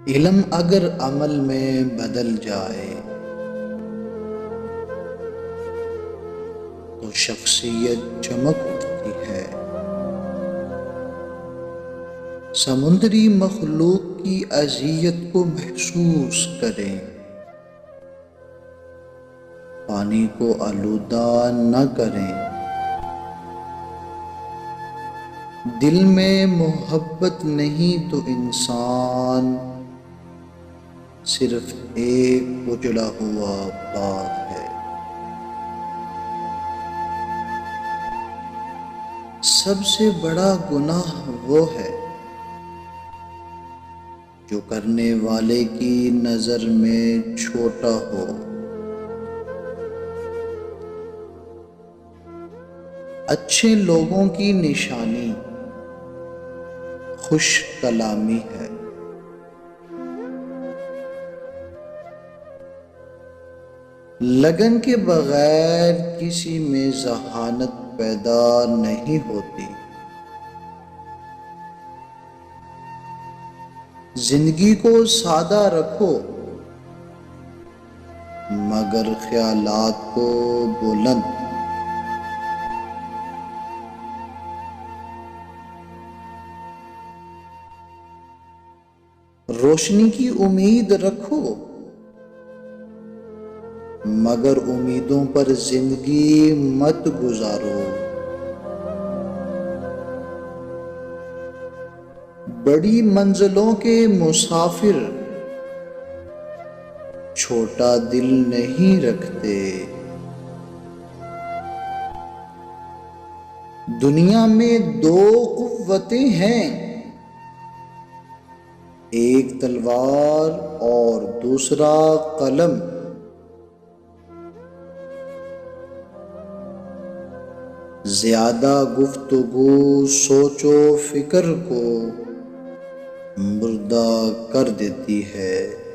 علم اگر عمل میں بدل جائے تو شخصیت چمک اٹھتی ہے۔ سمندری مخلوق کی اذیت کو محسوس کریں، پانی کو آلودہ نہ کریں۔ دل میں محبت نہیں تو انسان صرف ایک اجڑا ہوا باغ ہے۔ سب سے بڑا گناہ وہ ہے جو کرنے والے کی نظر میں چھوٹا ہو۔ اچھے لوگوں کی نشانی خوش کلامی ہے۔ لگن کے بغیر کسی میں ذہانت پیدا نہیں ہوتی۔ زندگی کو سادہ رکھو مگر خیالات کو بلند۔ روشنی کی امید رکھو مگر امیدوں پر زندگی مت گزارو۔ بڑی منزلوں کے مسافر چھوٹا دل نہیں رکھتے۔ دنیا میں دو قوتیں ہیں، ایک تلوار اور دوسرا قلم۔ زیادہ گفتگو سوچ و فکر کو مردہ کر دیتی ہے۔